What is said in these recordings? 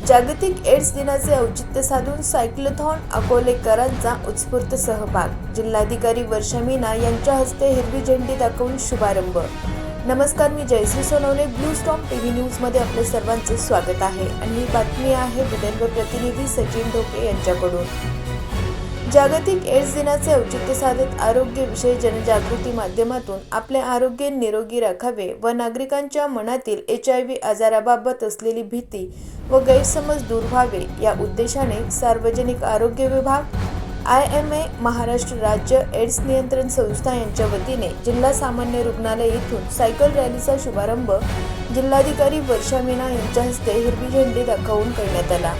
जागतिक एड्स दिनाचे औचित्य साधून सायक्लोथॉन अकोलेकरांचा उत्स्फूर्त सहभाग। जिल्हाधिकारी वर्षा मीना यांच्या हस्ते हिरवी झेंडी दाखवून शुभारंभ। नमस्कार, मी Jayashree Sonawane, blue storm TV news मध्ये आपले सर्वांचे स्वागत आहे आणि ही बातमी आहे विदर्भ प्रतिनिधी सचिन ढोके यांच्याकडून। जागतिक एड्स दिनाचे औचित्य साधत आरोग्यविषयी जनजागृती माध्यमातून आपले आरोग्य निरोगी राखावे व नागरिकांच्या मनातील HIV आजाराबाबत असलेली भीती व गैरसमज दूर व्हावे या उद्देशाने सार्वजनिक आरोग्य विभाग, IMA, महाराष्ट्र राज्य एड्स नियंत्रण संस्था यांच्या वतीने जिल्हा सामान्य रुग्णालय येथून सायकल रॅलीचा शुभारंभ जिल्हाधिकारी वर्षा मीना यांच्या हस्ते हिरवी झेंडी दाखवून करण्यात आला।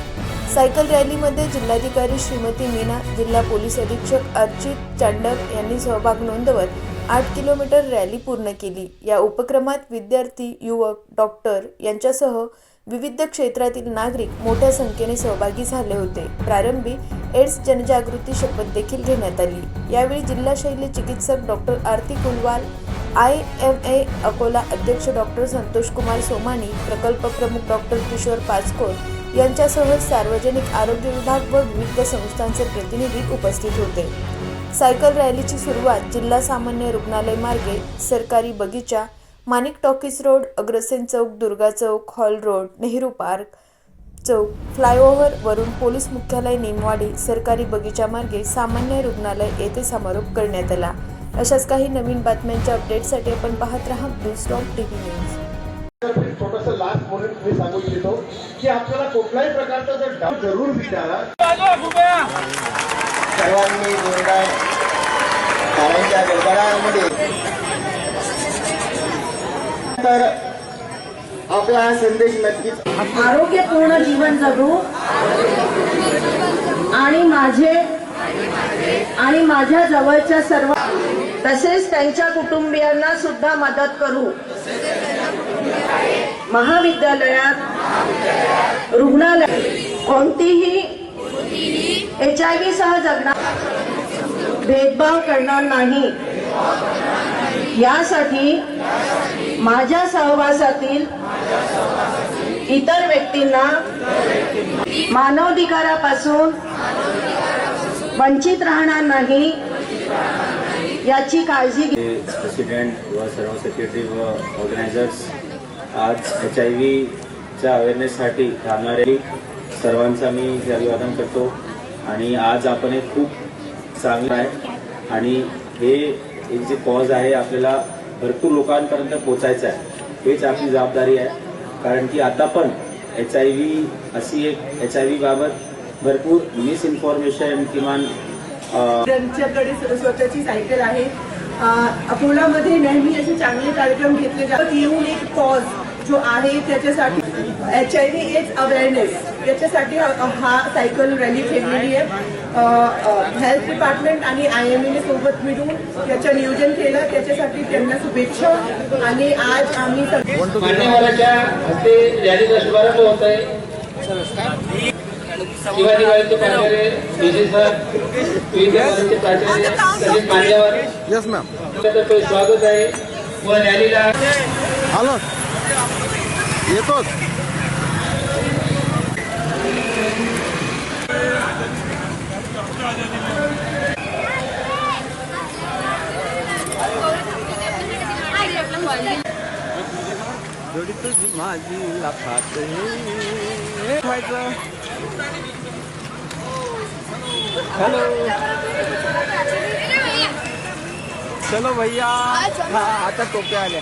सायकल रॅलीमध्ये जिल्हाधिकारी श्रीमती मीना, जिल्हा पोलीस अधीक्षक अर्चित चांडक यांनी सहभाग नोंदवत 8 किलोमीटर रॅली पूर्ण केली। या उपक्रमात विद्यार्थी, युवक, डॉक्टर यांच्यासह विविध क्षेत्रातील नागरिक मोठ्या संख्येने सहभागी झाले होते। प्रारंभी एड्स जनजागृती शपथ देखील घेण्यात आली। यावेळी जिल्हा शल्य चिकित्सक डॉक्टर आरती कुलवाल, IMA अकोला अध्यक्ष डॉक्टर संतोष कुमार सोमानी, प्रकल्प प्रमुख डॉक्टर किशोर पाचकोर यांच्यासह सार्वजनिक आरोग्य विभाग व विविध संस्थांचे प्रतिनिधी उपस्थित होते। सायकल रॅलीची सुरुवात जिल्हा सामान्य रुग्णालय मार्गे सरकारी बगीचा, माणिक टॉकीज रोड, अग्रसेन चौक, Durga Chowk, hall road, Nehru park चौक, फ्लायओव्हर वरून पोलीस मुख्यालय नेमवाडी, सरकारी बगीचा मार्गे सामान्य रुग्णालय येथे समारोप करण्यात आला। अशाच काही नवीन बातम्यांच्या अपडेटसाठी आपण पाहत राहा ब्लू स्टॉम टीव्ही न्यूज। छोटासा लास्ट मोमेंट मी सांगू इच्छितो की आपल्याला कुठल्याही प्रकारचा जर डाऊट जरूर विचारा। सर्वांनी जोरदार टाळ्यांच्या गडगडामध्ये तर आपला संदेश नक्कीच आरोग्यपूर्ण जीवन जगू आणि माझ्या जवळच्या सर्व तसेच त्यांच्या कुटुंबियांना सुद्धा मदत करू। महाविद्यालयात, रुग्णालयात कोणतीही HIV सह जगणार भेदभाव करणार नाही। यासाठी माझ्या सहवासातील इतर व्यक्तींना मानवाधिकारापासून वंचित राहणार नाही याची काळजी घे। प्रेसिडेंट व सर्व सेक्रेटरी व ऑर्गनायझर्स आज HIVच्या अवेअरनेससाठी थांबणारे सर्वांचा मी अभिवादन करतो आणि आज आपण एक खूप चांगलं आहे आणि हे एक जे कॉज आहे आपल्याला भरपूर लोकांपर्यंत पोहोचायचं आहे, हेच आपली जबाबदारी आहे। कारण की आता पण HIV अशी एक HIV बाबत भरपूर मिसइन्फॉर्मेशन किमान त्यांच्याकडे स्वतःची सायकल आहे। अकोलामध्ये नेहमी असे चांगले कार्यक्रम घेतले जातात। येऊन एक कॉज जो आहे त्याच्यासाठी HIV एड्स अवेअरनेस याच्यासाठी हा सायकल रॅली ठेवलेली आहे। हेल्थ डिपार्टमेंट आणि IMA ने सोबत मिळून याचं नियोजन केलं, त्याच्यासाठी त्यांना शुभेच्छा। आणि आज आम्ही मान्यवरांच्या हस्ते रॅलीचा शुभारंभ होत आहे। शिवाजी महाराजांचे प्राचार्य विजय सर, विद्यापीठाचे प्राचार्य सचिन मान्यवर, यस मॅम, तर्फे स्वागत आहे व रॅलीला हॅलो येतोच। माझी लाखात व्हायचं। हेलो चलो भैया, हाँ आता टोप्या आल्या।